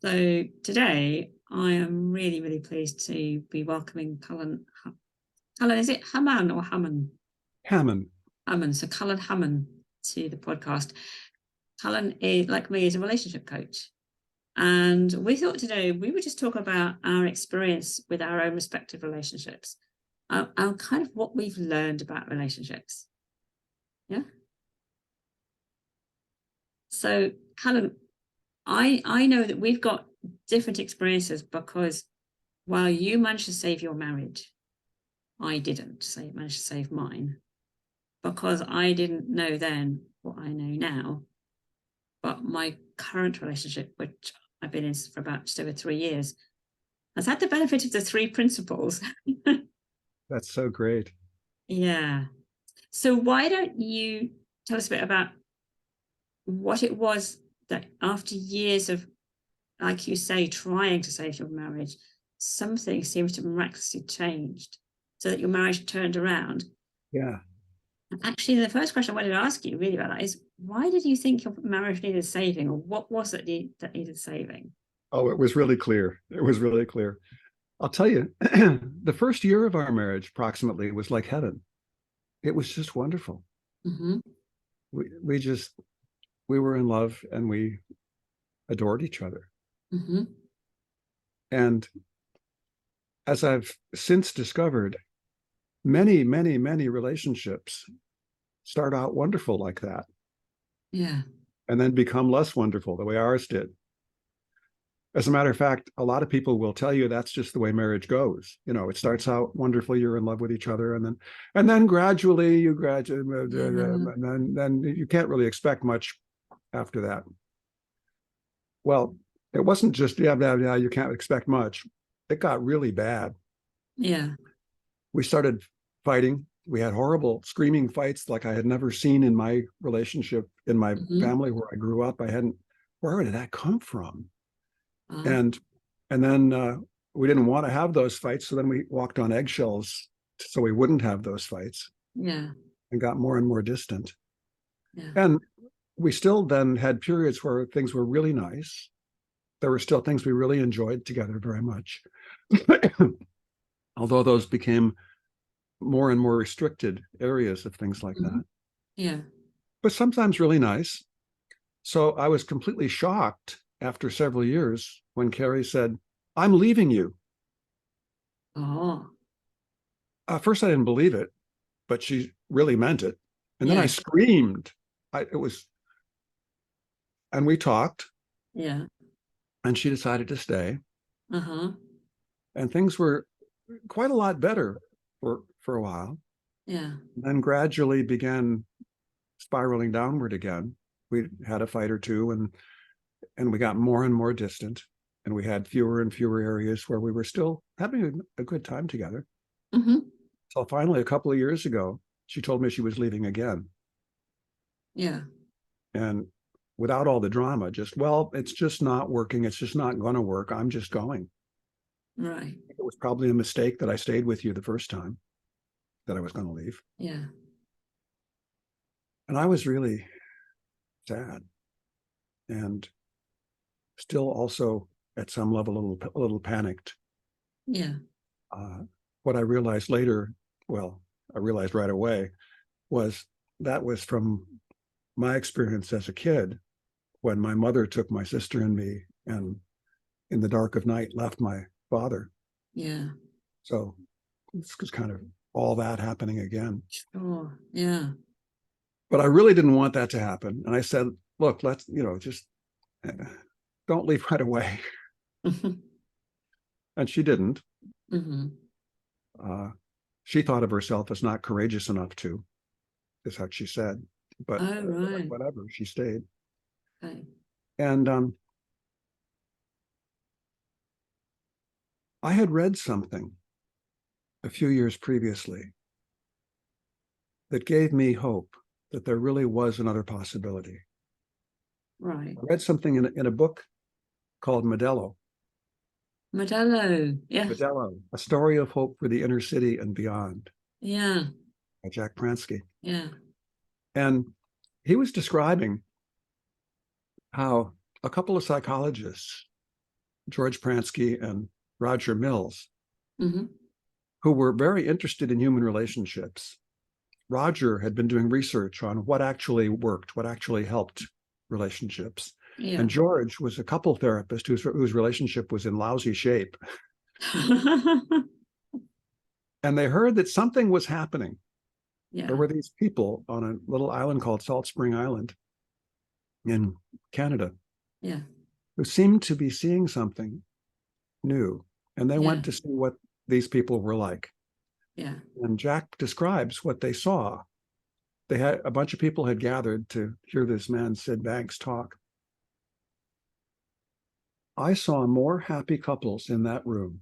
So today I am really, really pleased to be welcoming Cullen. Cullen, is it Hamman or Hamman? Hammann. Hamman. So Cullen Hamman to the podcast. Cullen is, like me, is a relationship coach. And we thought today we would just talk about our experience with our own respective relationships and kind of what we've learned about relationships. Yeah. So, Cullen, I know that we've got different experiences because while you managed to save your marriage, I didn't manage to save mine because I didn't know then what I know now. But my current relationship, which I've been in for about just over 3 years, has had the benefit of the three principles. That's so great. Yeah. So why don't you tell us a bit about what it was that after years of, like you say, trying to save your marriage, something seems to miraculously changed so that your marriage turned around. Yeah. Actually, the first question I wanted to ask you really about that is, why did you think your marriage needed saving, or what was it that needed saving? Oh, it was really clear. It was really clear. I'll tell you, the first year of our marriage approximately was like heaven. It was just wonderful. Mm-hmm. We were in love and we adored each other. Mm-hmm. And as I've since discovered, many relationships start out wonderful like that. Yeah. And then become less wonderful the way ours did. As a matter of fact, a lot of people will tell you that's just the way marriage goes. You know, it starts out wonderful, you're in love with each other, and then gradually you graduate, and then you can't really expect much after that. Well, it wasn't just yeah, you can't expect much. It got really bad. Yeah. We started fighting. We had horrible screaming fights like I had never seen in my relationship, in my family where I grew up. Where did that come from? And then we didn't want to have those fights. So then we walked on eggshells so we wouldn't have those fights. Yeah. And got more and more distant. Yeah. And we still then had periods where things were really nice. There were still things we really enjoyed together very much. Although those became more and more restricted areas of things like that. Yeah. But sometimes really nice. So I was completely shocked after several years when Carrie said, "I'm leaving you." Oh. At first I didn't believe it, but she really meant it. And then I screamed. And we talked. Yeah. And she decided to stay. Uh-huh. And things were quite a lot better for a while. Yeah. And then gradually began spiraling downward again. We had a fight or two, and we got more and more distant, and we had fewer and fewer areas where we were still having a good time together. So finally, a couple of years ago, she told me she was leaving again. Yeah. And without all the drama, it's just not working. It's just not going to work. I'm just going. Right. It was probably a mistake that I stayed with you the first time that I was going to leave. Yeah. And I was really sad and still also at some level a little panicked. Yeah. What I realized later, well, I realized right away, was that was from my experience as a kid when my mother took my sister and me and in the dark of night left my father. Yeah. So it's kind of all that happening again. Sure. Yeah. But I really didn't want that to happen. And I said, look, let's, just don't leave right away. And she didn't. She thought of herself as not courageous enough to, is what she said. But whatever, she stayed. Okay. And I had read something a few years previously that gave me hope that there really was another possibility. Right. I read something in a book called Modelo. Modelo. Yeah. Modelo, A Story of Hope for the Inner City and Beyond. Yeah. By Jack Pransky. Yeah. And he was describing how a couple of psychologists George Pransky and Roger Mills, Mm-hmm. who were very interested in human relationships. Roger had been doing research on what actually worked, what actually helped relationships. Yeah. And George was a couple therapist whose relationship was in lousy shape. And they heard that something was happening. Yeah. There were these people on a little island called Salt Spring Island in Canada, Yeah. who seemed to be seeing something new. And they Yeah. went to see what these people were like. Yeah. And Jack describes what they saw. They had a bunch of people had gathered to hear this man, Sid Banks, talk. I saw more happy couples in that room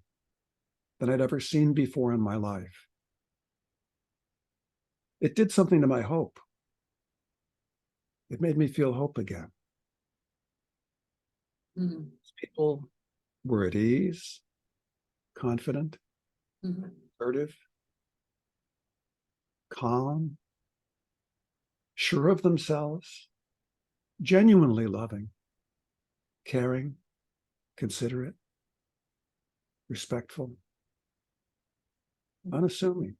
than I'd ever seen before in my life. It did something to my hope. It made me feel hope again. Mm-hmm. People were at ease, confident, Mm-hmm. assertive, calm, sure of themselves, genuinely loving, caring, considerate, respectful, unassuming.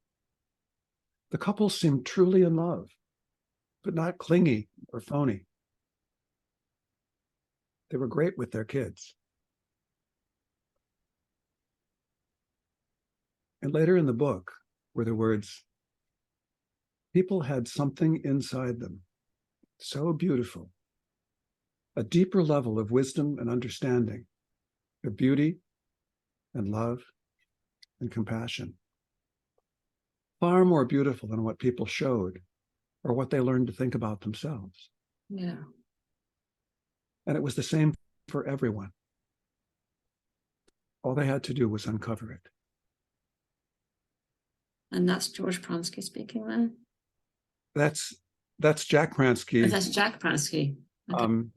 The couple seemed truly in love, but not clingy or phony. They were great with their kids. And later in the book were the words, people had something inside them so beautiful, a deeper level of wisdom and understanding, of beauty and love and compassion, far more beautiful than what people showed or what they learned to think about themselves. Yeah. And it was the same for everyone. All they had to do was uncover it. And that's George Pransky speaking there. That's Jack Pransky. Oh, that's Jack Pransky. Okay.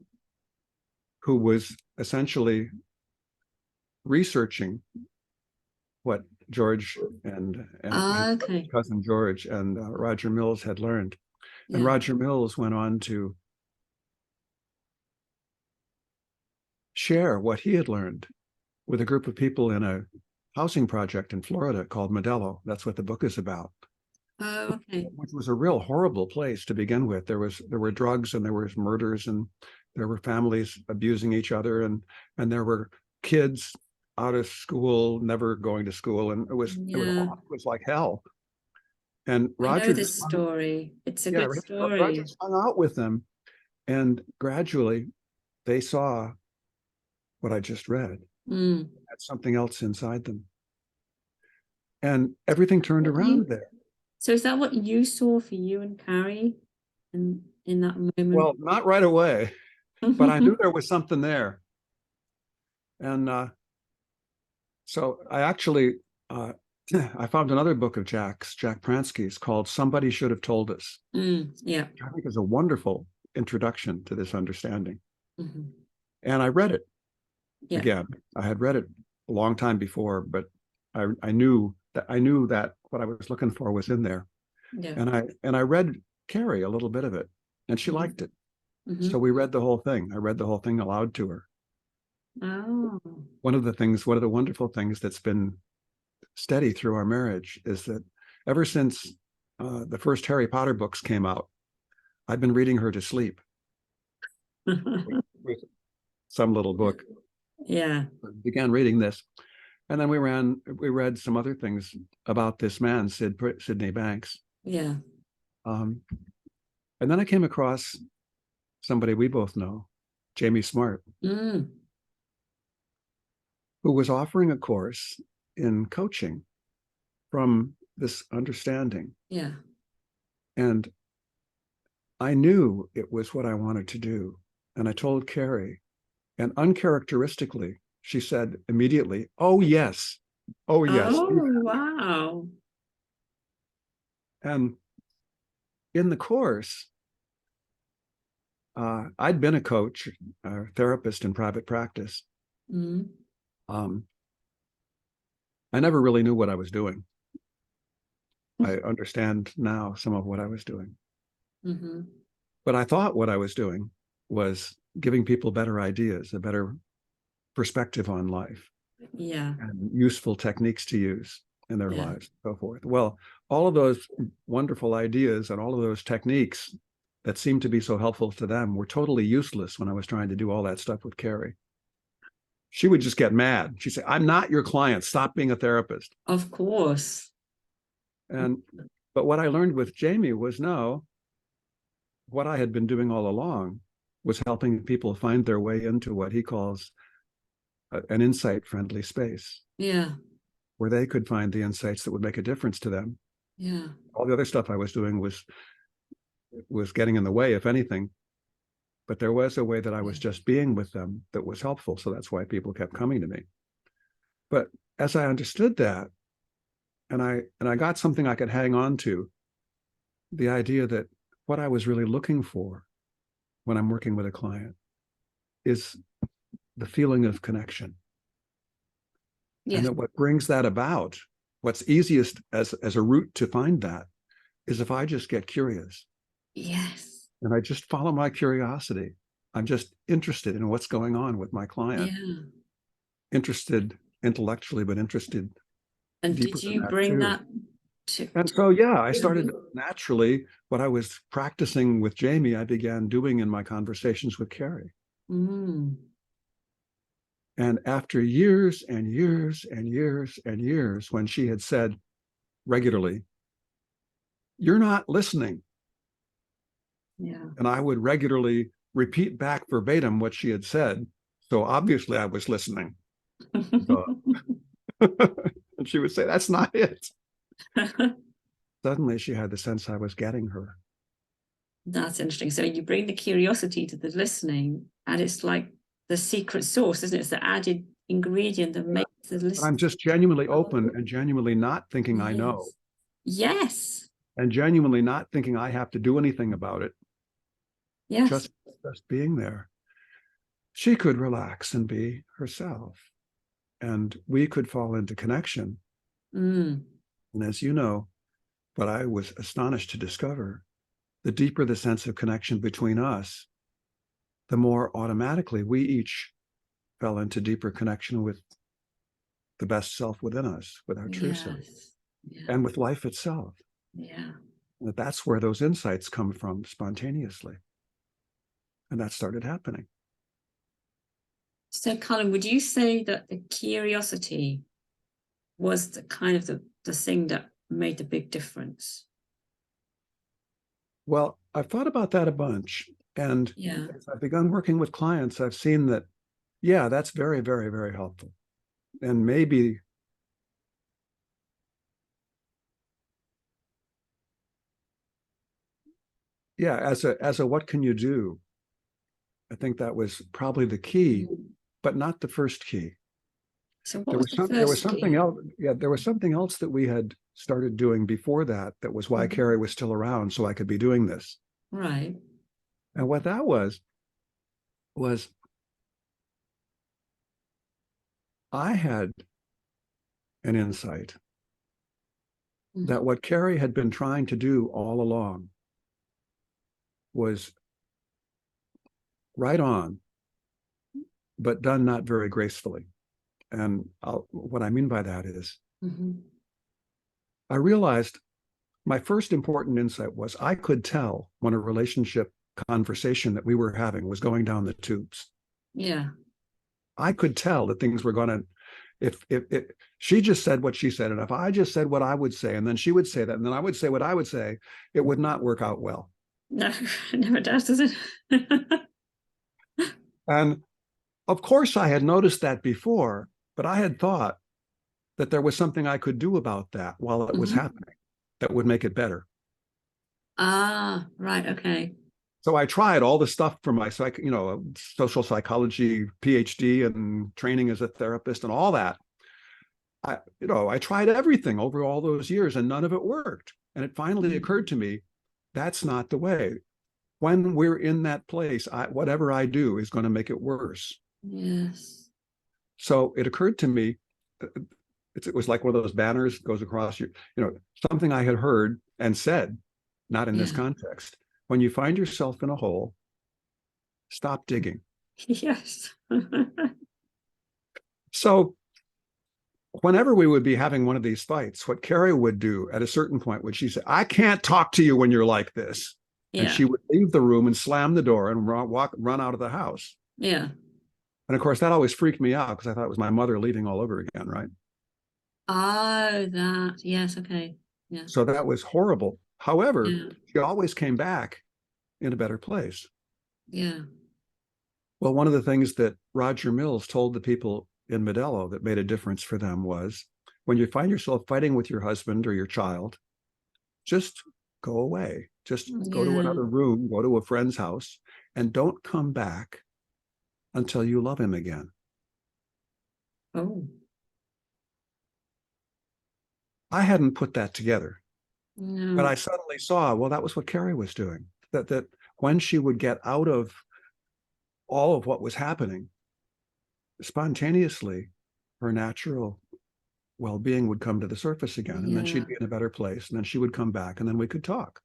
Who was essentially researching what George and his cousin George and Roger Mills had learned. And Roger Mills went on to share what he had learned with a group of people in a housing project in Florida called Modelo. That's what the book is about. Oh, okay. Which was a real horrible place to begin with. There were drugs and there was murders and there were families abusing each other and there were kids out of school, never going to school, and it was like hell. And Roger, I know this story. It's a good story. Roger hung out with them, and gradually they saw what I just read. Had something else inside them, and everything turned around there. So is that what you saw for you and Carrie in that moment? Well, not right away, but I knew there was something there. And so I actually, I found another book of Jack Pransky's called Somebody Should Have Told Us. Yeah. I think is a wonderful introduction to this understanding. Mm-hmm. And I read it again. I had read it a long time before, but I knew that what I was looking for was in there. Yeah. And I read Carrie a little bit of it, and she liked it. Mm-hmm. So we read the whole thing. I read the whole thing aloud to her. Oh. One of the wonderful things that's been steady through our marriage is that ever since the first Harry Potter books came out, I've been reading her to sleep with some little book. Yeah. I began reading this. And then we read some other things about this man, Sydney Banks. Yeah. And then I came across somebody we both know, Jamie Smart, who was offering a course in coaching from this understanding. Yeah. And I knew it was what I wanted to do. And I told Carrie, and uncharacteristically, she said immediately, "Oh, yes. Oh, yes." Oh, wow. And in the course, I'd been a coach, a therapist in private practice. I never really knew what I was doing. I understand now some of what I was doing. But I thought what I was doing was giving people better ideas, a better perspective on life Yeah. and useful techniques to use in their Yeah. lives, and so forth. Well, all of those wonderful ideas and all of those techniques that seemed to be so helpful to them were totally useless when I was trying to do all that stuff with Carrie. She would just get mad. She'd say, I'm not your client. Stop being a therapist. Of course. But what I learned with Jamie was no, what I had been doing all along was helping people find their way into what he calls an insight-friendly space. Yeah. Where they could find the insights that would make a difference to them. Yeah. All the other stuff I was doing was getting in the way, if anything. But there was a way that I was just being with them that was helpful. So that's why people kept coming to me. But as I understood that, and I got something I could hang on to, the idea that what I was really looking for when I'm working with a client is the feeling of connection. Yes. And that what brings that about, what's easiest as a route to find that, is if I just get curious. Yes. And I just follow my curiosity. I'm just interested in what's going on with my client. Yeah. Interested intellectually, but interested And deeper did than you that bring too. that to? And so, yeah, I started naturally what I was practicing with Jamie, I began doing in my conversations with Carrie. Mm. And after years and years and years and years, when she had said regularly, you're not listening. Yeah. And I would regularly repeat back verbatim what she had said. So obviously I was listening. And she would say, that's not it. Suddenly she had the sense I was getting her. That's interesting. So you bring the curiosity to the listening, and it's like the secret sauce, isn't it? It's the added ingredient that makes the But I'm listening. just genuinely open and genuinely not thinking I know. Yes. And genuinely not thinking I have to do anything about it. Yes. Just being there. She could relax and be herself. And we could fall into connection. Mm. And as you know, what I was astonished to discover, the deeper the sense of connection between us, the more automatically we each fell into deeper connection with the best self within us, with our true self, and with life itself. Yeah. And that's where those insights come from spontaneously. And that started happening. So, Colin, would you say that the curiosity was the kind of the thing that made the big difference? Well, I've thought about that a bunch. And as I've begun working with clients, I've seen that, yeah, that's very, very, very helpful. And maybe as a what can you do? I think that was probably the key, but not the first key. So what was the first something else. Yeah, there was something else that we had started doing before that. That was why Carrie was still around, so I could be doing this. Right. And what that was I had an insight that what Carrie had been trying to do all along was right on, but done not very gracefully. And what I mean by that is, I realized my first important insight was I could tell when a relationship conversation that we were having was going down the tubes. Yeah. I could tell that things were going to, if she just said what she said, and if I just said what I would say, and then she would say that, and then I would say what I would say, it would not work out well. No, it never does it? And of course, I had noticed that before, but I had thought that there was something I could do about that while it was happening that would make it better. Ah, right. Okay. So I tried all the stuff for my social psychology PhD and training as a therapist and all that. I tried everything over all those years and none of it worked. And it finally occurred to me, that's not the way. When we're in that place, whatever I do is going to make it worse. Yes. So it occurred to me, it was like one of those banners that goes across something I had heard and said, not in this context. When you find yourself in a hole, stop digging. Yes. So whenever we would be having one of these fights, what Carrie would do at a certain point would she say, I can't talk to you when you're like this. And Yeah. she would leave the room and slam the door and run out of the house. Yeah. And of course, that always freaked me out because I thought it was my mother leaving all over again, right? Oh, that. Yes. Okay. Yeah. So that was horrible. However, Yeah. she always came back in a better place. Yeah. Well, one of the things that Roger Mills told the people in Modelo that made a difference for them was when you find yourself fighting with your husband or your child, just go away. Just go to another room, go to a friend's house, and don't come back until you love him again. Oh. I hadn't put that together, No. but I suddenly saw, well, that was what Carrie was doing. That when she would get out of all of what was happening, spontaneously, her natural well-being would come to the surface again, and then she'd be in a better place, and then she would come back, and then we could talk.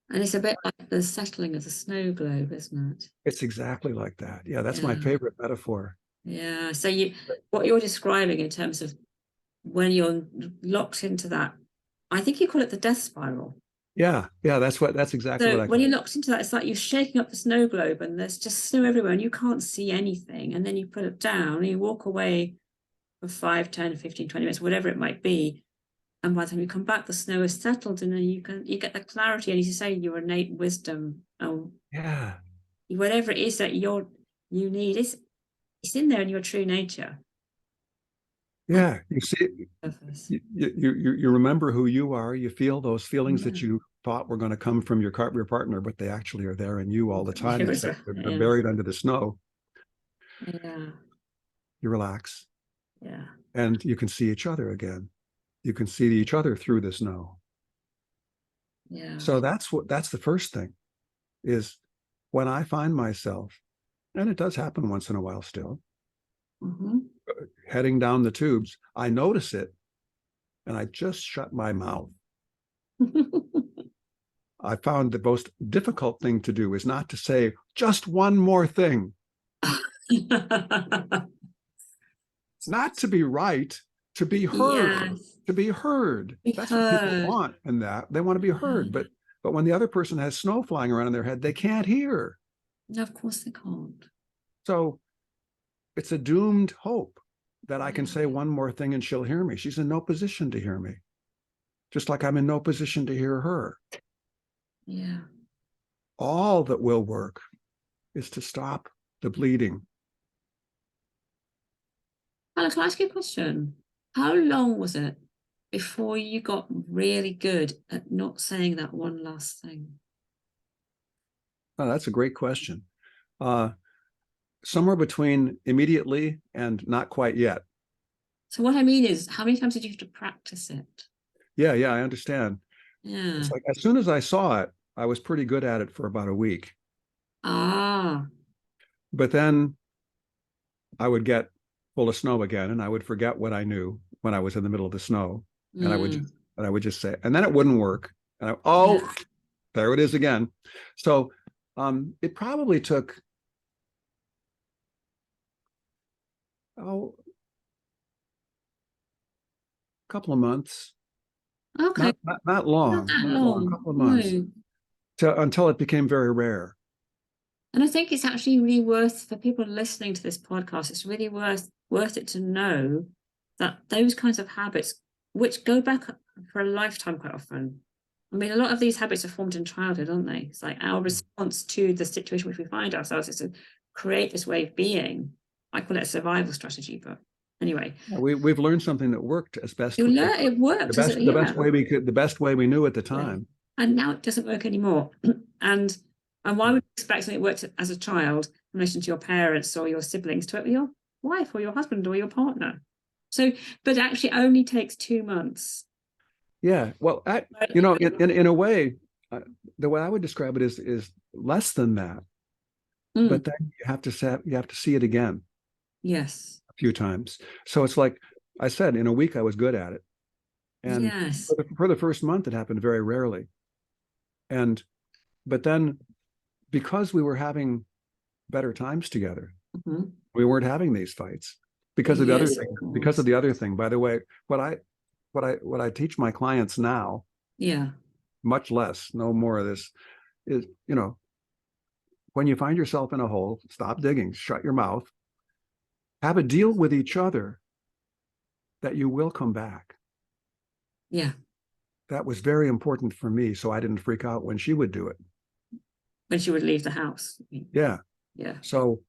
And it's a bit like the settling of the snow globe, isn't it? It's exactly like that. Yeah, that's my favorite metaphor. Yeah. So what you're describing in terms of when you're locked into that, I think you call it the death spiral. Yeah, that's exactly what I when you're locked into that, it's like you're shaking up the snow globe and there's just snow everywhere and you can't see anything. And then you put it down and you walk away for 5, 10, 15, 20 minutes, whatever it might be. And by the time you come back, the snow is settled and then you get the clarity. And as you say, your innate wisdom, whatever it is that you need, it's in there in your true nature. Yeah, you see, you remember who you are. You feel those feelings that you thought were going to come from your partner, but they actually are there in you all the time. They're buried under the snow. Yeah. You relax. Yeah. And you can see each other again. You can see each other through the snow. Yeah. So that's the first thing is when I find myself, and it does happen once in a while still, heading down the tubes, I notice it and I just shut my mouth. I found the most difficult thing to do is not to say just one more thing. It's not to be right, to be heard. Yes. To be heard. That's what people want in that. They want to be heard. But when the other person has snow flying around in their head, they can't hear. No, of course they can't. So it's a doomed hope that I can say one more thing and she'll hear me. She's in no position to hear me. Just like I'm in no position to hear her. Yeah. All that will work is to stop the bleeding. Alex, can I ask you a question? How long was it before you got really good at not saying that one last thing? Oh, that's a great question. Somewhere between immediately and not quite yet. So what I mean is, how many times did you have to practice it? Yeah, I understand. Yeah. It's like as soon as I saw it, I was pretty good at it for about a week. But then I would get full of snow again and I would forget what I knew when I was in the middle of the snow. And I would just say, and then it wouldn't work. And there it is again. So it probably took a couple of months. Okay. Not long. Not that long. A couple of months until it became very rare. And I think it's actually really worth, for people listening to this podcast, it's really worth it to know that those kinds of habits, which go back for a lifetime quite often. I mean, a lot of these habits are formed in childhood, aren't they? It's like our response to the situation which we find ourselves is to create this way of being. I call it a survival strategy, but anyway. We've learned something that worked as best. It worked. The best way we knew at the time. And now it doesn't work anymore. And why would you expect something that worked as a child in relation to your parents or your siblings to work with your wife or your husband or your partner? So, but it actually only takes 2 months. Yeah. Well, in a way, the way I would describe it is less than that. But then you have to see it again. Yes. A few times. So it's like I said, in a week I was good at it. And for the first month, it happened very rarely. But then because we were having better times together, we weren't having these fights. because of the other Yes, thing. of Because of course. the other thing. By the way, what I teach my clients now, Yeah. much less, no more of this, is, when you find yourself in a hole, stop digging, shut your mouth, have a deal with each other that you will come back. Yeah. That was very important for me, so I didn't freak out when she would do it. When she would leave the house. Yeah. Yeah. So,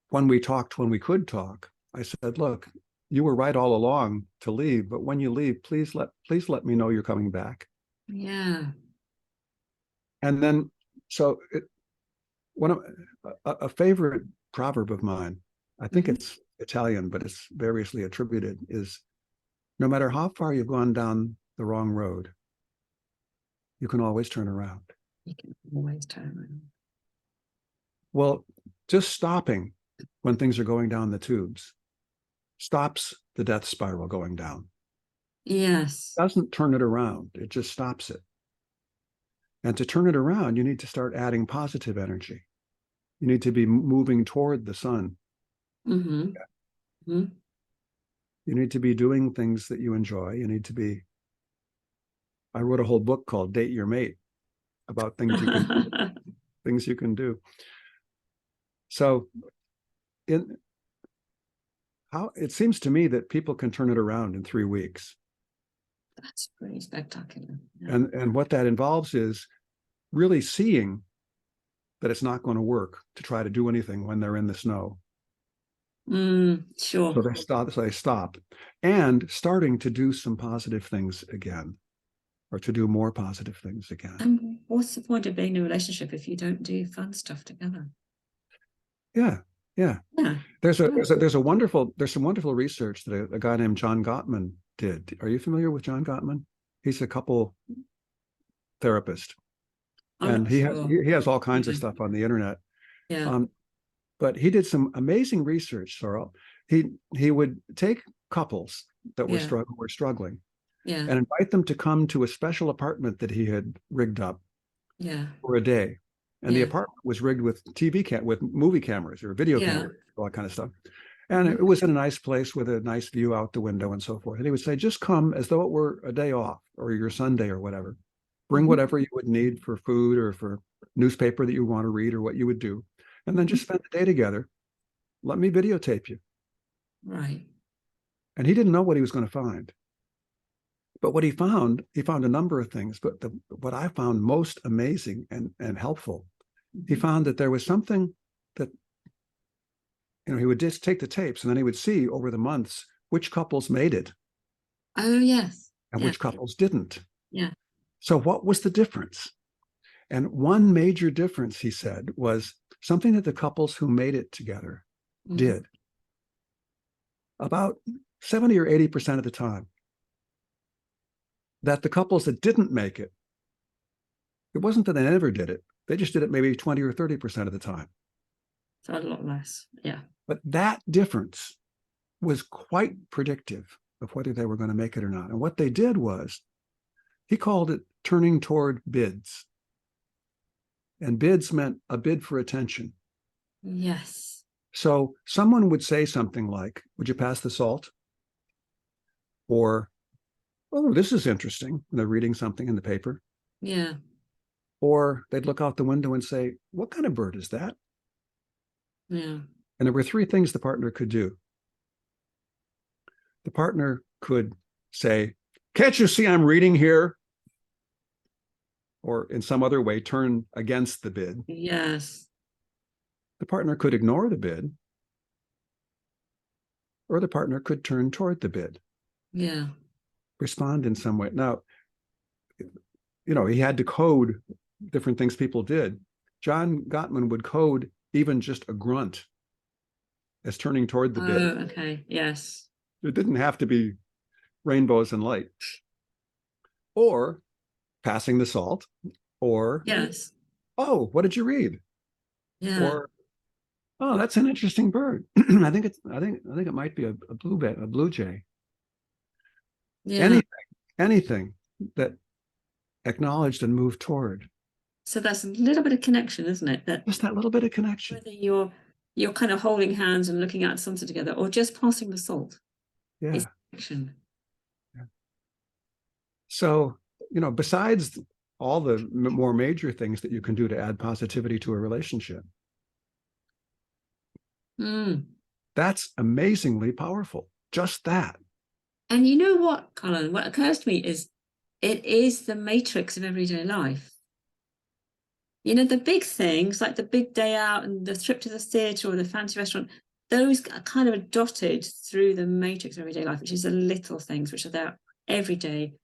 when we talked, when we could talk, I said, look, you were right all along to leave, but when you leave, please let me know you're coming back. Yeah. And then, so one of a favorite proverb of mine, I think it's Italian, but it's variously attributed, is no matter how far you've gone down the wrong road, you can always turn around. You can always turn around. Well, just stopping when things are going down the tubes stops the death spiral going down. Yes. Doesn't turn it around. It just stops it. And to turn it around, you need to start adding positive energy. You need to be moving toward the sun. Mm-hmm. Mm-hmm. You need to be doing things that you enjoy. You need to be. I wrote a whole book called Date Your Mate about things you can do. So it seems to me that people can turn it around in 3 weeks. That's pretty spectacular. Yeah. And what that involves is really seeing that it's not going to work to try to do anything when they're in the snow. Sure. So they stop and starting to do some positive things again, or to do more positive things again. And what's the point of being in a relationship if you don't do fun stuff together? Yeah. Yeah. There's some wonderful research that a guy named John Gottman did. Are you familiar with John Gottman? He's a couple therapist, I'm and not sure. he has all kinds of stuff on the internet. Yeah. But he did some amazing research, Sorrel. He would take couples that were struggling Yeah. and invite them to come to a special apartment that he had rigged up for a day. And the apartment was rigged with with movie cameras or video cameras, all that kind of stuff. And it was in a nice place with a nice view out the window and so forth. And he would say, just come as though it were a day off or your Sunday or whatever. Bring whatever you would need for food or for newspaper that you want to read or what you would do. And then just spend the day together. Let me videotape you. Right. And he didn't know what he was going to find. But what he found a number of things. But what I found most amazing and helpful, he found that there was something that, he would just take the tapes and then he would see over the months which couples made it. Oh, yes. And which couples didn't. Yeah. So what was the difference? And one major difference, he said, was something that the couples who made it together did. About 70 or 80% of the time. That the couples that didn't make it, it wasn't that they never did it. They just did it maybe 20 or 30% of the time. So a lot less. Yeah. But that difference was quite predictive of whether they were going to make it or not. And what they did was, he called it turning toward bids. And bids meant a bid for attention. Yes. So someone would say something like, would you pass the salt? Or, oh, this is interesting. They're reading something in the paper. Yeah. Or they'd look out the window and say, what kind of bird is that? Yeah. And there were 3 things the partner could do. The partner could say, can't you see I'm reading here? Or in some other way, turn against the bid. Yes. The partner could ignore the bid. Or the partner could turn toward the bid. Yeah. Respond in some way. Now, he had to code different things people did. John Gottman would code even just a grunt as turning toward the bid. Oh, okay. Yes. It didn't have to be rainbows and light. Or passing the salt. Or, yes. Oh, what did you read? Yeah. Or, oh, that's an interesting bird. I think it might be a blue jay. Yeah. Anything that acknowledged and moved toward. So that's a little bit of connection, isn't it? Just that little bit of connection. Whether you're kind of holding hands and looking out at sunset together, or just passing the salt. Yeah. It's connection. Yeah. So, you know, besides all the more major things that you can do to add positivity to a relationship, that's amazingly powerful. Just that. And you know what, Colin? What occurs to me is it is the matrix of everyday life. You know, the big things like the big day out and the trip to the theatre or the fancy restaurant, those are kind of dotted through the matrix of everyday life, which is the little things which are there every day.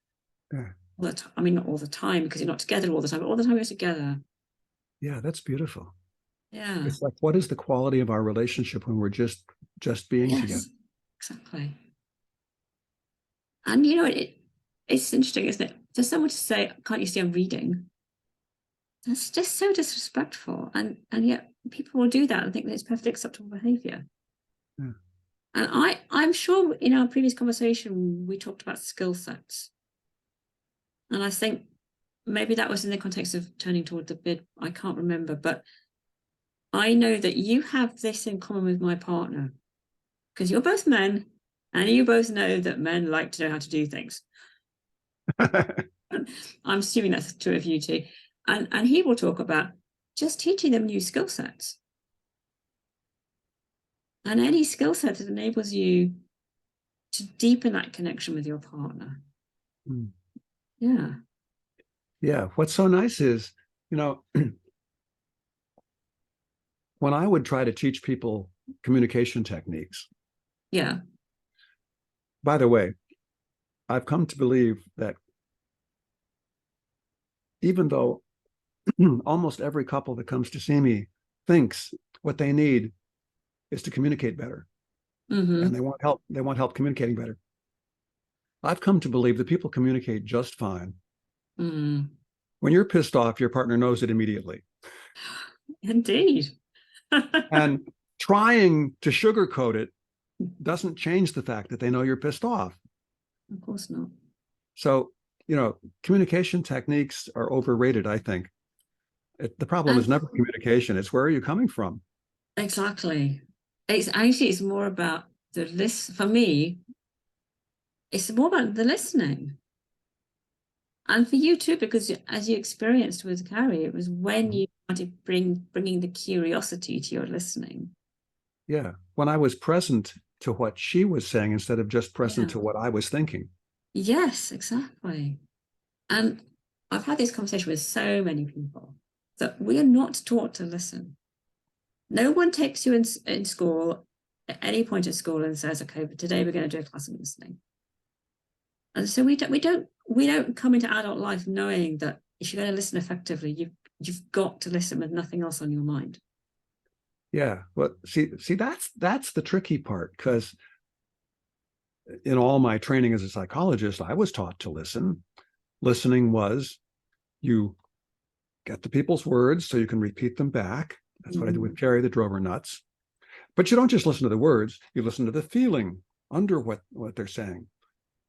Yeah. All the time. I mean, not all the time because you're not together all the time, but all the time you're together. Yeah, that's beautiful. Yeah. It's like, what is the quality of our relationship when we're just being together? Exactly. And you know, it's interesting, isn't it? For someone to say, "Can't you see I'm reading?" That's just so disrespectful. And yet people will do that and think that it's perfectly acceptable behavior. Yeah. And I'm sure in our previous conversation we talked about skill sets. And I think maybe that was in the context of turning toward the bid. I can't remember, but I know that you have this in common with my partner because you're both men and you both know that men like to know how to do things. I'm assuming that's true of you too. And he will talk about just teaching them new skill sets. And any skill set that enables you to deepen that connection with your partner. Mm. Yeah. Yeah. What's so nice is, you know, when I would try to teach people communication techniques. Yeah. By the way, I've come to believe that even though almost every couple that comes to see me thinks what they need is to communicate better, and they want help communicating better, I've come to believe that people communicate just fine. When you're pissed off, your partner knows it immediately. Indeed. And trying to sugarcoat it doesn't change the fact that they know you're pissed off. Of course not. So, you know, communication techniques are overrated, I think. The problem is never communication. It's where are you coming from? Exactly. It's more about the list. For me, it's more about the listening. And for you too, because as you experienced with Carrie, it was when you started bringing the curiosity to your listening. Yeah. When I was present to what she was saying instead of just present to what I was thinking. Yes, exactly. And I've had this conversation with so many people that we are not taught to listen. No one takes you in school at any point at school and says, okay, but today we're going to do a class of listening. And so we don't come into adult life knowing that if you're going to listen effectively, you've got to listen with nothing else on your mind. Yeah. Well, see, that's the tricky part, because in all my training as a psychologist, I was taught to listen. Listening was you get the people's words so you can repeat them back. That's what I do with Carrie the Drover nuts. But you don't just listen to the words, you listen to the feeling under what they're saying.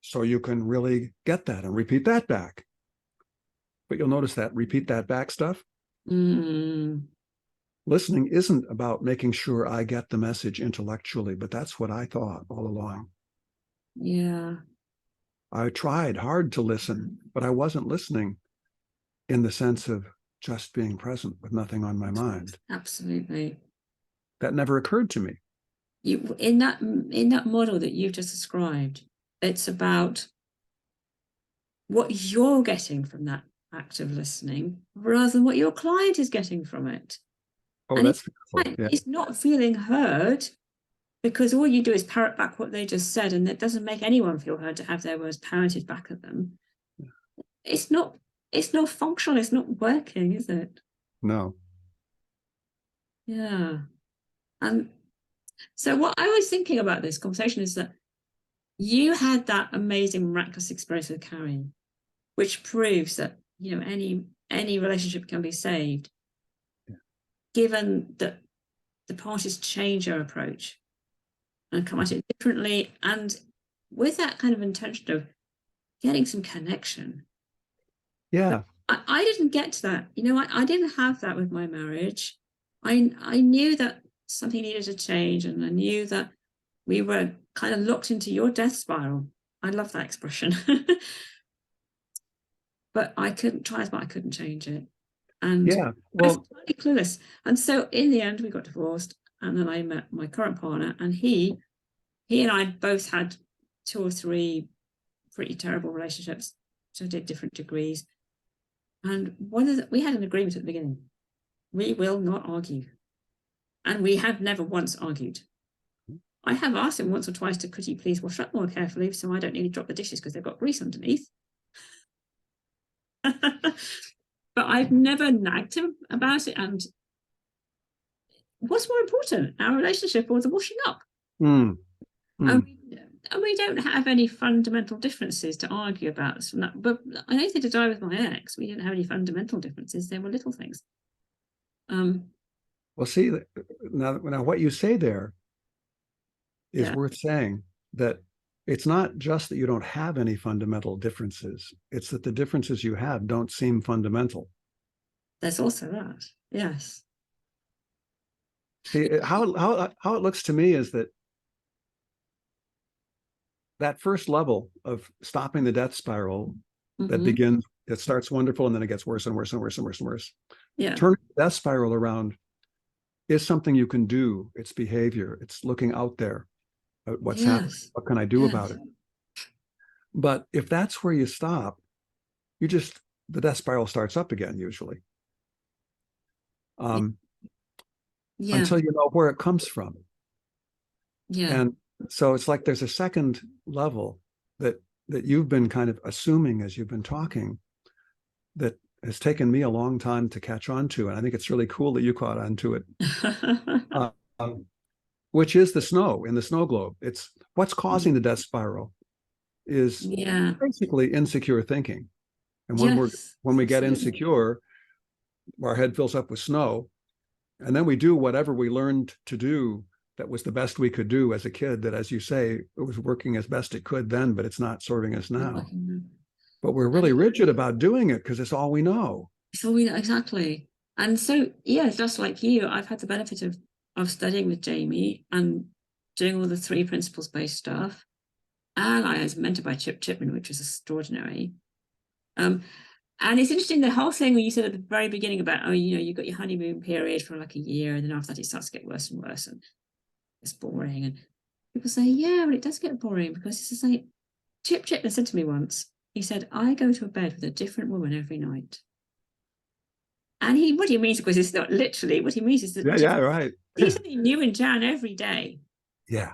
So you can really get that and repeat that back. But you'll notice that repeat that back stuff. Listening isn't about making sure I get the message intellectually, but that's what I thought all along. Yeah. I tried hard to listen, but I wasn't listening in the sense of just being present with nothing on my mind. Absolutely. That never occurred to me. In that model that you've just described, it's about what you're getting from that act of listening rather than what your client is getting from it. Oh, and that's beautiful. Yeah. It's not feeling heard because all you do is parrot back what they just said, and it doesn't make anyone feel heard to have their words parroted back at them. It's not functional, it's not working, is it? No. Yeah. And so what I was thinking about this conversation is that you had that amazing miraculous experience with Carrie, which proves that, you know, any relationship can be saved, given that the parties change their approach and come at it differently, and with that kind of intention of getting some connection. Yeah. I didn't get to that. You know, I didn't have that with my marriage. I knew that something needed to change, and I knew that we were kind of locked into your death spiral. I love that expression. But I couldn't try as much, I couldn't change it. And Yeah. I was Well, totally clueless. And so in the end, we got divorced. And then I met my current partner, and he and I both had 2 or 3 pretty terrible relationships, so did different degrees. And we had an agreement at the beginning: we will not argue, and we have never once argued. I have asked him once or twice to, could he please wash up more carefully so I don't nearly drop the dishes because they've got grease underneath. But I've never nagged him about it. And what's more important, our relationship or the washing up? mm, And mm. we don't have any fundamental differences to argue about from that. But I know that to die with my ex, we didn't have any fundamental differences. There were little things. Well, see, now what you say there is Yeah, worth saying, that it's not just that you don't have any fundamental differences, it's that the differences you have don't seem fundamental. there's also that. Yes. See, how it looks to me is that first level of stopping the death spiral that begins, it starts wonderful and then it gets worse and worse and worse and worse and worse. Yeah. Turning the death spiral around is something you can do. It's behavior. It's looking out there. What's happening? What can I do about it? But if that's where you stop, the death spiral starts up again, usually. Until you know where it comes from. Yeah. And so it's like there's a second level that you've been kind of assuming as you've been talking, that has taken me a long time to catch on to. And I think it's really cool that you caught on to it. Which is the snow in the snow globe. It's what's causing the death spiral is basically insecure thinking. And when we get insecure, our head fills up with snow, and then we do whatever we learned to do that was the best we could do as a kid, that, as you say, it was working as best it could then, but it's not serving us now. But we're really rigid about doing it because it's all we know. It's all we know, exactly. And so, yeah, just like you, I've had the benefit of studying with Jamie and doing all the 3 principles-based stuff. And I was mentored by Chip Chipman, which was extraordinary. And it's interesting, the whole thing when you said at the very beginning about, you got your honeymoon period for like a year, and then after that it starts to get worse and worse, and it's boring. And people say, yeah, but it does get boring, because it's just like, Chip Chipman said to me once, he said, I go to bed with a different woman every night. And what he means, because it's not literally, what he means is that right. He's something new in Jan every day. Yeah.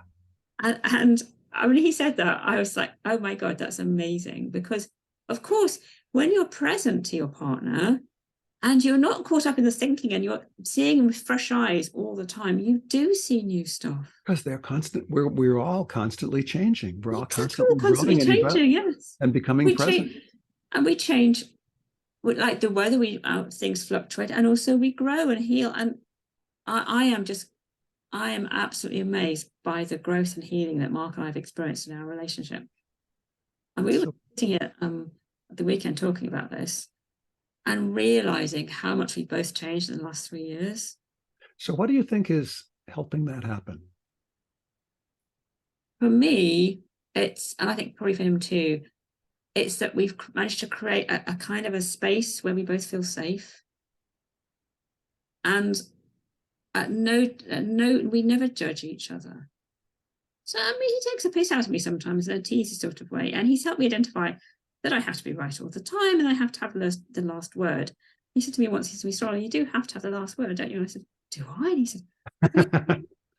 And when he said that, I was like, oh my God, that's amazing. Because of course, when you're present to your partner and you're not caught up in the thinking and you're seeing them with fresh eyes all the time, you do see new stuff. Because they're constant. We're all constantly changing. We're all constantly changing, yes. And becoming present. And we change, like the weather, things fluctuate, and also we grow and heal. And I am absolutely amazed by the growth and healing that Mark and I have experienced in our relationship. And we were sitting at the weekend talking about this and realizing how much we both changed in the last 3 years. So what do you think is helping that happen? For me, and I think probably for him too, it's that we've managed to create a kind of a space where we both feel safe. And we never judge each other. So, I mean, he takes a piss out of me sometimes in a teasy sort of way. And he's helped me identify that I have to be right all the time and I have to have the last word. He said to me once, he said, Sorry, you do have to have the last word, don't you? And I said, do I? And he said,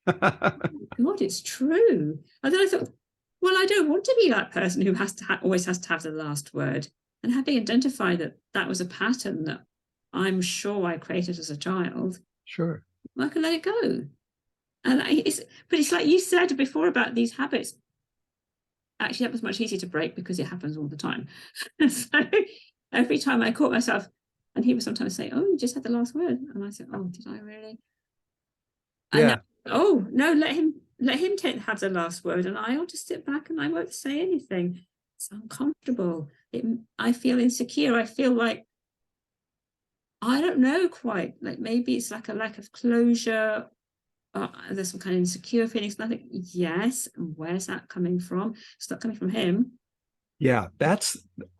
God, it's true. And then I thought, well, I don't want to be that person who always has to have the last word. And having identified that was a pattern that I'm sure I created as a child. Sure. I can let it go. And but it's like you said before about these habits. Actually, that was much easier to break because it happens all the time. So every time I caught myself, and he would sometimes say, oh, you just had the last word. And I said, oh, did I really? Yeah. And no, let him have the last word. And I ought to sit back and I won't say anything. It's uncomfortable. I feel insecure. I feel like, I don't know quite, like maybe it's like a lack of closure, there's some kind of insecure feelings. And I think, yes, and where's that coming from? It's not coming from him. Yeah, that's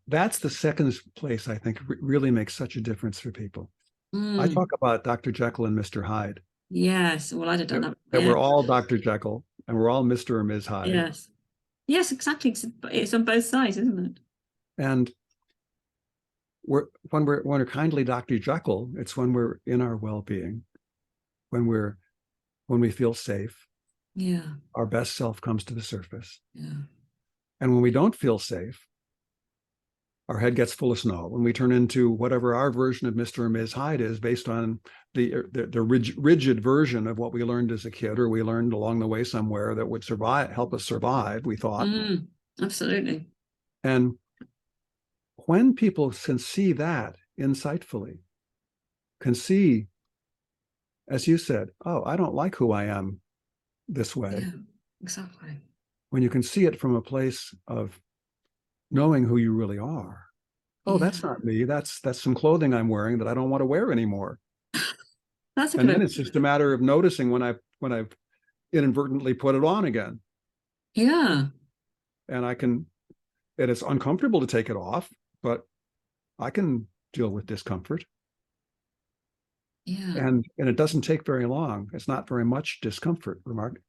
the second place I think really makes such a difference for people. I talk about Dr. Jekyll and Mr. Hyde. Yes, well, I'd have done that. That Yeah. we're all Dr. Jekyll and we're all Mr. or Ms. Hyde. Yes. Yes, exactly. It's on both sides, isn't it? And when we're kindly Dr. Jekyll, it's when we're in our well-being, when we feel safe. Yeah. Our best self comes to the surface. Yeah. And when we don't feel safe, our head gets full of snow. When we turn into whatever our version of Mr. or Ms. Hyde is, based on the rigid version of what we learned as a kid, or we learned along the way somewhere that would help us survive, we thought. Absolutely. And when people can see that insightfully, can see, as you said, oh, I don't like who I am this way. Yeah, exactly. When you can see it from a place of knowing who you really are. Oh, that's not me. That's some clothing I'm wearing that I don't want to wear anymore. That's a and then it's just a matter of noticing when I've inadvertently put it on again. Yeah. And it's uncomfortable to take it off, but I can deal with discomfort. Yeah. And it doesn't take very long. It's not very much discomfort, Remark.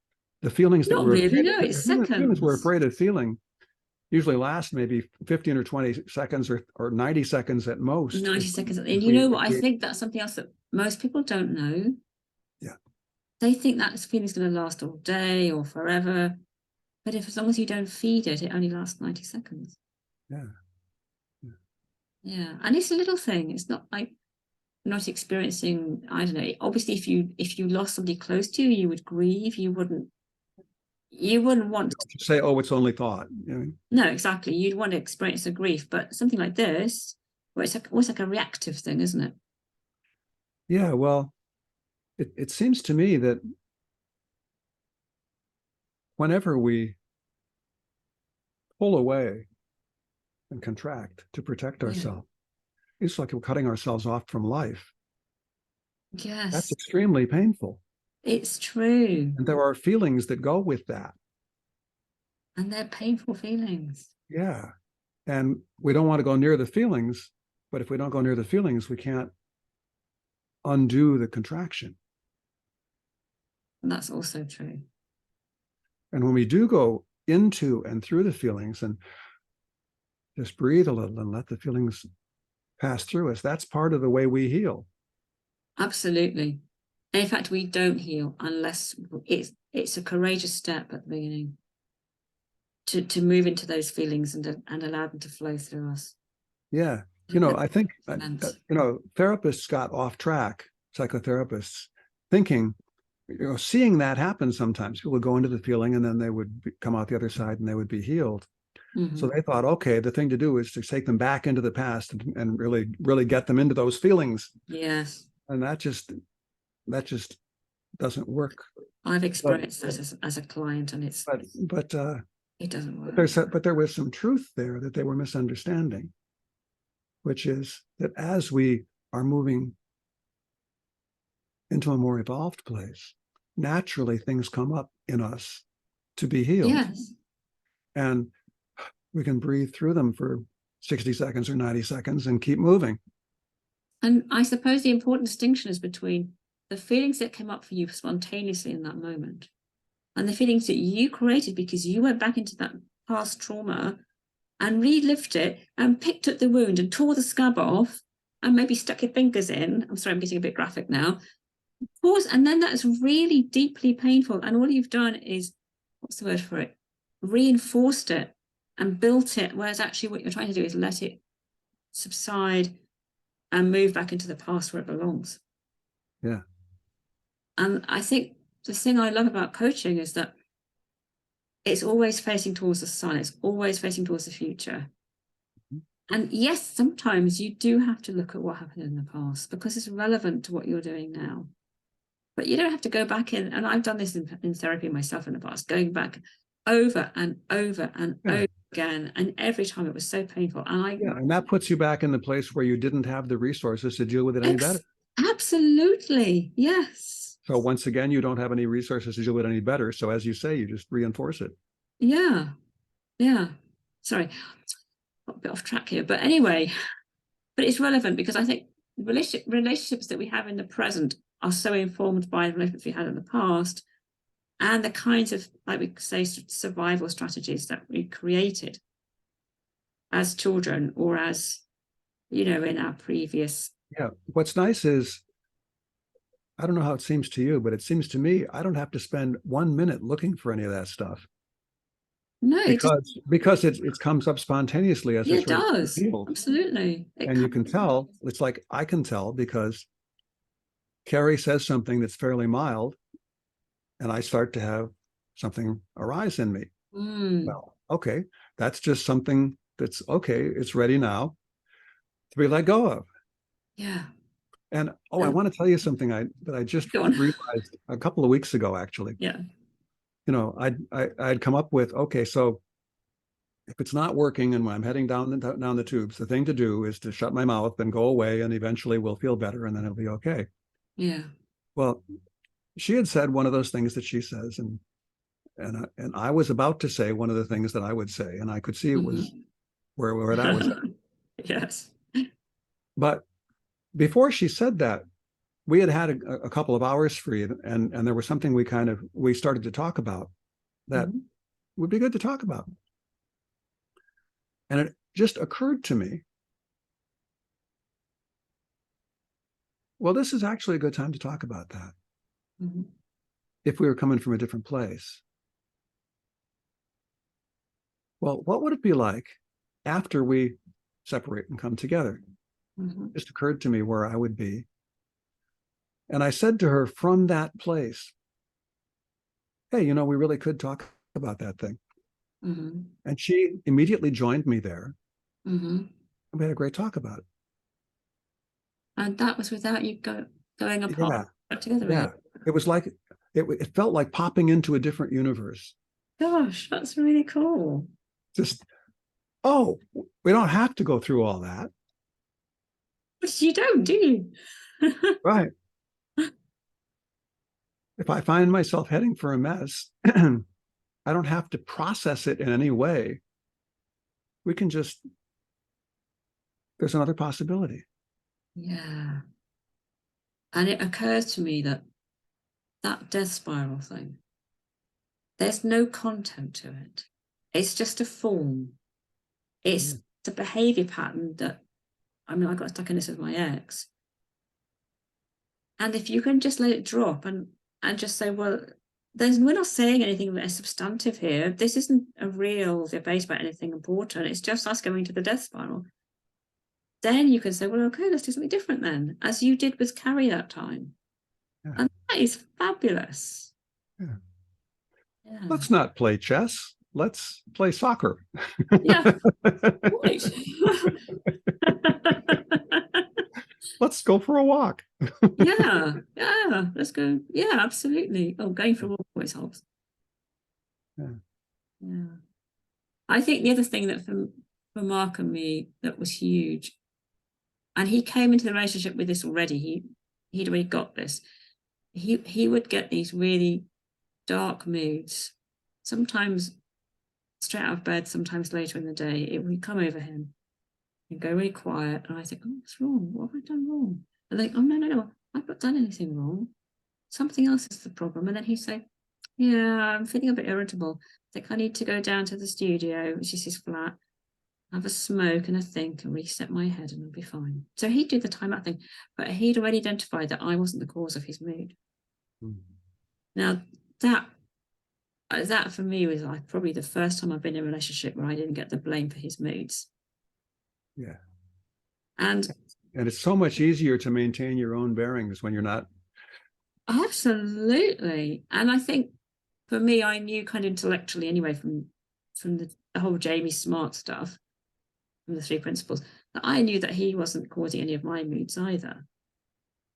The feelings that we're afraid of feeling usually last maybe 15 or 20 seconds or 90 seconds at most. 90 seconds. And you know what? I think that's something else that most people don't know. Yeah. They think that feeling's going to last all day or forever. But as long as you don't feed it, it only lasts 90 seconds. Yeah. Yeah. And it's a little thing. It's not like not experiencing, I don't know, obviously if you lost somebody close to you, you would grieve. You wouldn't want to say, oh, it's only thought. No, exactly. You'd want to experience the grief, but something like this, where it's almost like a reactive thing, isn't it? Yeah, well, it seems to me that whenever we pull away and contract to protect ourselves, it's like we're cutting ourselves off from life. Yes. That's extremely painful. It's true. And there are feelings that go with that. And they're painful feelings. Yeah. And we don't want to go near the feelings, but if we don't go near the feelings, we can't undo the contraction. And that's also true. And when we do go into and through the feelings and just breathe a little and let the feelings pass through us, that's part of the way we heal. Absolutely. And in fact, we don't heal unless it's a courageous step at the beginning to move into those feelings and allow them to flow through us. Yeah. I think, therapists got off track, psychotherapists, thinking, seeing that happen sometimes. People would go into the feeling and then they would come out the other side and they would be healed. Mm-hmm. So they thought, okay, the thing to do is to take them back into the past and really, really get them into those feelings. Yes. And that just doesn't work. I've experienced that as a client, and it's but it doesn't work. But there was some truth there that they were misunderstanding, which is that as we are moving into a more evolved place, naturally things come up in us to be healed. Yes. And we can breathe through them for 60 seconds or 90 seconds and keep moving. And I suppose the important distinction is between the feelings that came up for you spontaneously in that moment and the feelings that you created because you went back into that past trauma and relived it and picked up the wound and tore the scab off and maybe stuck your fingers in. I'm sorry, I'm getting a bit graphic now. Pause, and then that's really deeply painful. And all you've done is, what's the word for it? Reinforced it and built it, whereas actually what you're trying to do is let it subside and move back into the past where it belongs. Yeah. And I think the thing I love about coaching is that it's always facing towards the sun. It's always facing towards the future. And yes, sometimes you do have to look at what happened in the past because it's relevant to what you're doing now. But you don't have to go back in. And I've done this in therapy myself in the past, going back over and over and over again. And every time it was so painful. And that puts you back in the place where you didn't have the resources to deal with it any better. Absolutely. Yes. So once again, you don't have any resources to do it any better. So as you say, you just reinforce it. Yeah. Yeah. Sorry, got a bit off track here. But anyway, but it's relevant because I think relationships that we have in the present are so informed by the relationships we had in the past and the kinds of, like we say, survival strategies that we created as children or as, in our previous. Yeah. What's nice is, I don't know how it seems to you, but it seems to me I don't have to spend 1 minute looking for any of that stuff. No, Because it comes up spontaneously as yeah, it's it ready to does. feel. Absolutely. And you can tell, it's like I can tell because Carrie says something that's fairly mild, and I start to have something arise in me. Well, okay, that's just something that's okay, it's ready now to be let go of. Yeah. And I want to tell you something that I just realized a couple of weeks ago, actually. Yeah. I'd come up with, okay, so if it's not working and when I'm heading down the tubes, the thing to do is to shut my mouth and go away, and eventually we'll feel better and then it'll be okay. Yeah. Well, she had said one of those things that she says, and I was about to say one of the things that I would say, and I could see it was where that was at. Yes. But before she said that, we had a couple of hours free, and there was something we started to talk about that would be good to talk about. And it just occurred to me, well, this is actually a good time to talk about that. If we were coming from a different place. Well, what would it be like after we separate and come together? Just occurred to me where I would be. And I said to her from that place, hey, we really could talk about that thing. And she immediately joined me there. And we had a great talk about it. And that was without you going apart together. Yeah. It was like, it felt like popping into a different universe. Gosh, that's really cool. Just, we don't have to go through all that. But you don't, do you? Right. If I find myself heading for a mess, I don't have to process it in any way. We can just, there's another possibility. Yeah. And it occurs to me that death spiral thing, there's no content to it. It's just a form. It's the behavior pattern that, I got stuck in this with my ex. And if you can just let it drop and just say, well, we're not saying anything substantive here. This isn't a real debate about anything important. It's just us going to the death spiral. Then you can say, well, okay, let's do something different then, as you did with Carrie that time. Yeah. And that is fabulous. Yeah. Let's not play chess. Let's play soccer. Yeah. Right. Let's go for a walk. Yeah. Let's go. Yeah, absolutely. Going for a walk always helps. Yeah. I think the other thing that for Mark and me that was huge, and he came into the relationship with this already. He'd already got this. He would get these really dark moods, sometimes straight out of bed, sometimes later in the day. It would come over him and go really quiet. And I think, what's wrong? What have I done wrong? And like, no, I've not done anything wrong. Something else is the problem. And then he'd say, yeah, I'm feeling a bit irritable. I think I need to go down to the studio, which is his flat, have a smoke and a think and reset my head and I'll be fine. So he'd do the timeout thing, but he'd already identified that I wasn't the cause of his mood. Now, that for me was like probably the first time I've been in a relationship where I didn't get the blame for his moods. Yeah. And it's so much easier to maintain your own bearings when you're not. Absolutely. And I think for me, I knew kind of intellectually anyway from the whole Jamie Smart stuff, from the 3 principles, that I knew that he wasn't causing any of my moods either.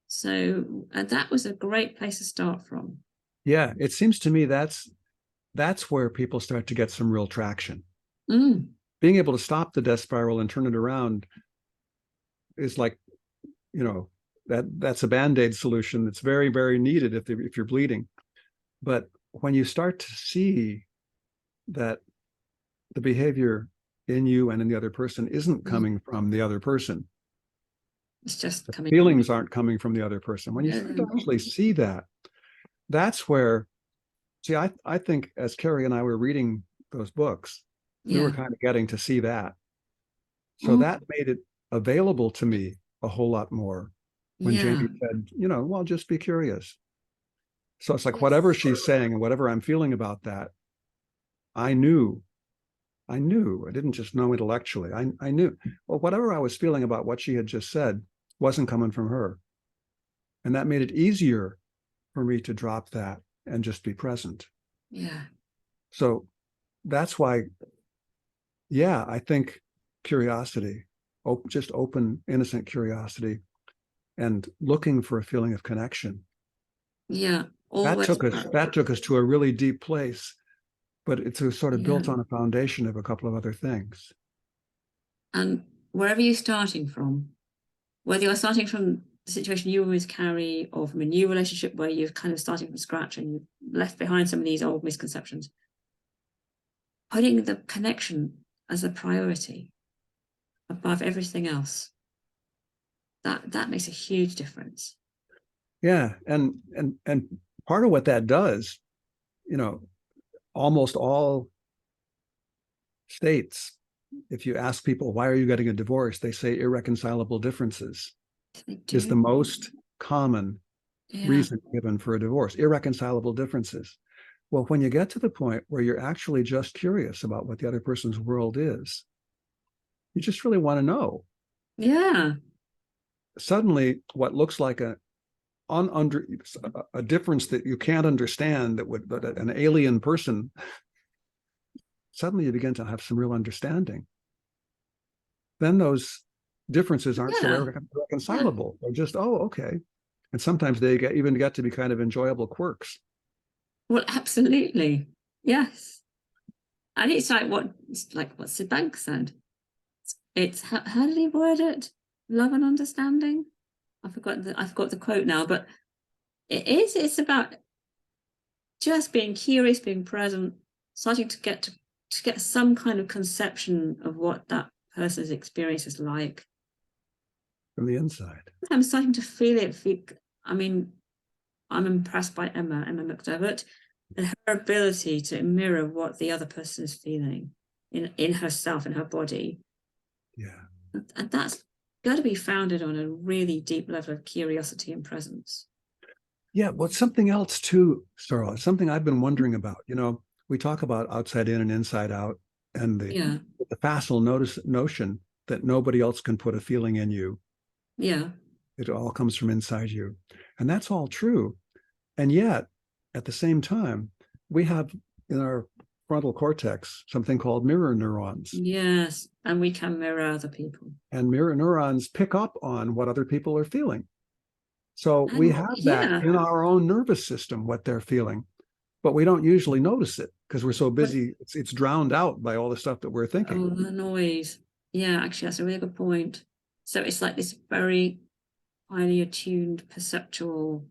So, and that was a great place to start from. Yeah, it seems to me that's where people start to get some real traction. Being able to stop the death spiral and turn it around is like, that's a Band-Aid solution that's very, very needed if you're bleeding. But when you start to see that the behavior in you and in the other person isn't coming from the other person, it's just the coming. feelings aren't coming from the other person. When you start to actually see that, that's where, see, I think as Carrie and I were reading those books, we were kind of getting to see that. So that made it available to me a whole lot more when Jamie said, well, just be curious. So it's like whatever she's saying and whatever I'm feeling about that, I knew. I didn't just know intellectually. I knew. Well, whatever I was feeling about what she had just said wasn't coming from her. And that made it easier for me to drop that and just be present. Yeah. So that's why, yeah, I think curiosity, just open, innocent curiosity and looking for a feeling of connection. Yeah. That took us to a really deep place, but it's sort of built on a foundation of a couple of other things. And wherever you're starting from, whether you're starting from the situation you were with Carrie or from a new relationship where you're kind of starting from scratch and you've left behind some of these old misconceptions, putting the connection as a priority above everything else, that makes a huge difference. Yeah, and part of what that does, almost all states, if you ask people, why are you getting a divorce? They say irreconcilable differences is the most common reason given for a divorce, irreconcilable differences. Well, when you get to the point where you're actually just curious about what the other person's world is, you just really want to know. Yeah. Suddenly, what looks like a difference that you can't understand, that an alien person, suddenly you begin to have some real understanding. Then those differences aren't so irreconcilable. They're just, okay. And sometimes they even get to be kind of enjoyable quirks. Well, absolutely. Yes. And it's like what Sid Bank said. It's how did he word it? Love and understanding. I forgot the quote now, but it's about just being curious, being present, starting to get some kind of conception of what that person's experience is like from the inside. I'm starting to feel it. I mean, I'm impressed by Emma McDevitt, and her ability to mirror what the other person is feeling in herself, in her body. Yeah. And that's got to be founded on a really deep level of curiosity and presence. Yeah, well, something else too, Sarah, something I've been wondering about. We talk about outside in and inside out, and the facile notion that nobody else can put a feeling in you. Yeah. It all comes from inside you. And that's all true. And yet, at the same time, we have in our frontal cortex something called mirror neurons. Yes, and we can mirror other people. And mirror neurons pick up on what other people are feeling. So we have that in our own nervous system, what they're feeling, but we don't usually notice it because we're so busy. It's drowned out by all the stuff that we're thinking. Oh, the noise. Yeah, actually, that's a really good point. So it's like this very highly attuned, perceptual.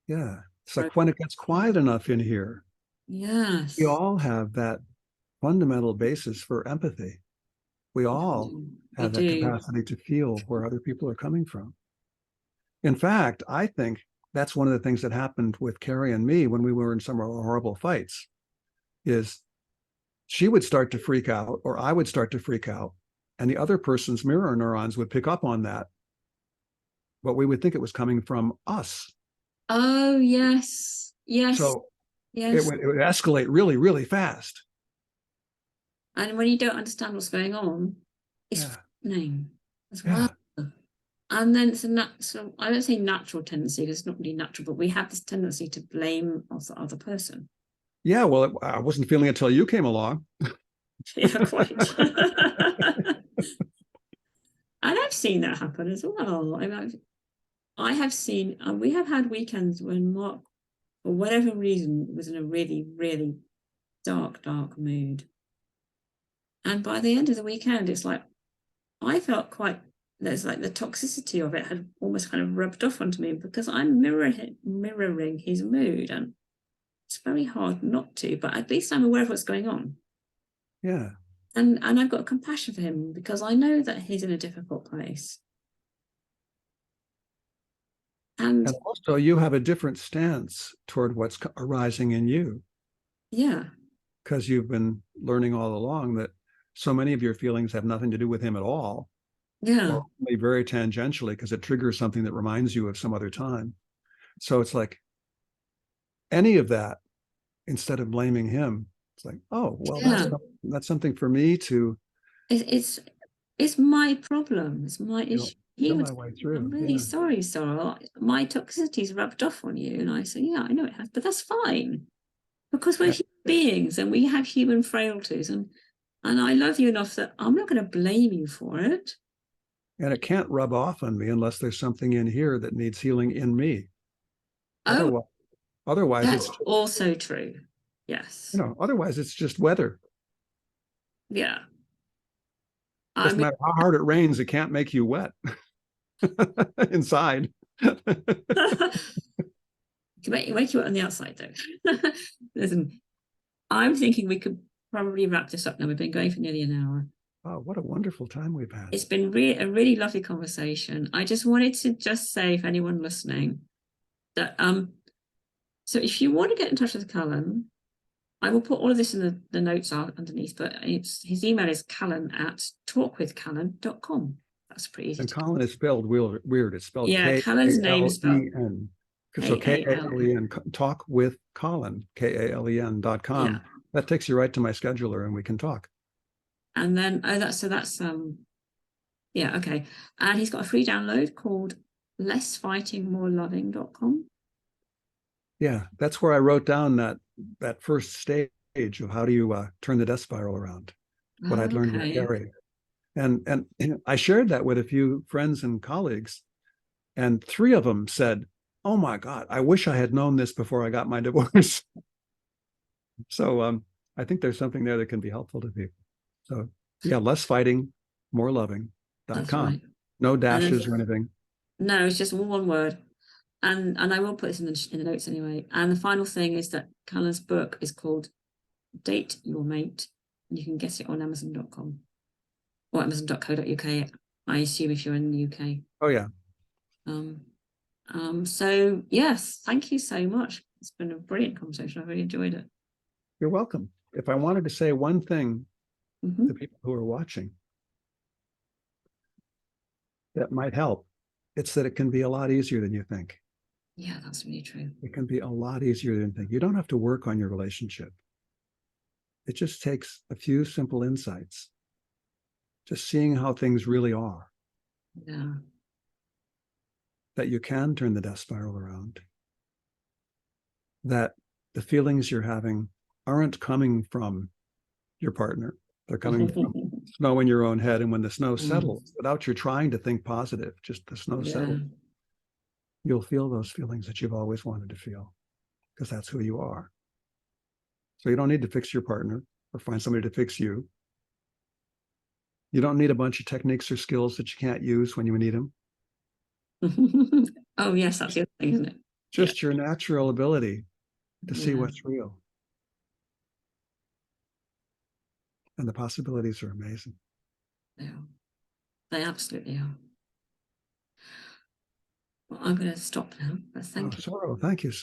Yeah. It's like when it gets quiet enough in here. Yes. We all have that fundamental basis for empathy. We all have that capacity to feel where other people are coming from. In fact, I think that's one of the things that happened with Carrie and me when we were in some of our horrible fights, is she would start to freak out, or I would start to freak out, and the other person's mirror neurons would pick up on that. But we would think it was coming from us. Oh, yes. Yes. So yes. It would escalate really, really fast. And when you don't understand what's going on, it's frightening as well. And then it's so I don't say natural tendency, because it's not really natural, but we have this tendency to blame the other person. Yeah, well, I wasn't feeling it until you came along. Yeah, quite. And I've seen that happen as well. I have seen, and we have had weekends when Mark, for whatever reason, was in a really, really dark mood. And by the end of the weekend, it's like, I felt quite there's like the toxicity of it had almost kind of rubbed off onto me, because I'm mirroring his mood, and it's very hard not to, but at least I'm aware of what's going on. Yeah. And I've got compassion for him, because I know that he's in a difficult place. And also you have a different stance toward what's arising in you, yeah, because you've been learning all along that so many of your feelings have nothing to do with him at all, yeah, or only very tangentially because it triggers something that reminds you of some other time. So it's like any of that, instead of blaming him, it's like, oh, well, yeah. that's something for me to, It's my problem. It's my you know, issue. He feel would my way say, through. I'm really Yeah. sorry, Sorrel. My toxicity's rubbed off on you. And I say, yeah, I know it has, but that's fine, because we're Yeah. human beings and we have human frailties. And I love you enough that I'm not going to blame you for it. And it can't rub off on me unless there's something in here that needs healing in me. Oh, Otherwise that's it's, also true. Yes. otherwise it's just weather. Yeah. It I doesn't mean, matter how hard it rains, it can't make you wet inside. can make you on the outside, though. Listen, I'm thinking we could probably wrap this up now. We've been going for nearly an hour. Oh, what a wonderful time we've had. It's been a really lovely conversation. I just wanted to just say, if anyone listening, that so if you want to get in touch with Kalen, I will put all of this in the notes underneath, but his email is Kalen@talkwithkalen.com. That's pretty easy. And Colin is spelled weird. It's spelled Yeah, Kalen's name is spelled Kalen. So Kalen. Kalen, talk with Colin, KALEN.com. Yeah. That takes you right to my scheduler and we can talk. And then that's yeah, okay. And he's got a free download called lessfightingmoreloving.com. Yeah, that's where I wrote down that first stage of how do you turn the death spiral around, what I'd learned with Gary. And I shared that with a few friends and colleagues, and 3 of them said, oh my God, I wish I had known this before I got my divorce. So I think there's something there that can be helpful to people. So yeah, less fighting, more loving.com. That's right. No dashes or anything. No, it's just one word. And I will put this in the notes anyway. And the final thing is that Kalen's book is called Date Your Mate. And you can get it on Amazon.com or Amazon.co.uk. I assume if you're in the UK. Oh yeah. So yes, thank you so much. It's been a brilliant conversation. I really enjoyed it. You're welcome. If I wanted to say one thing to people who are watching that might help, it's that it can be a lot easier than you think. Yeah, that's really true. It can be a lot easier than you think. You don't have to work on your relationship. It just takes a few simple insights, just seeing how things really are. Yeah. That you can turn the death spiral around. That the feelings you're having aren't coming from your partner. They're coming from snow in your own head. And when the snow settles, without you trying to think positive, just the snow settles, you'll feel those feelings that you've always wanted to feel, because that's who you are. So you don't need to fix your partner or find somebody to fix you. You don't need a bunch of techniques or skills that you can't use when you need them. Oh yes, that's the other thing, isn't it? Just your natural ability to see what's real. And the possibilities are amazing. They are. They absolutely are. Well, I'm going to stop now, but thank you. Sorrow, thank you.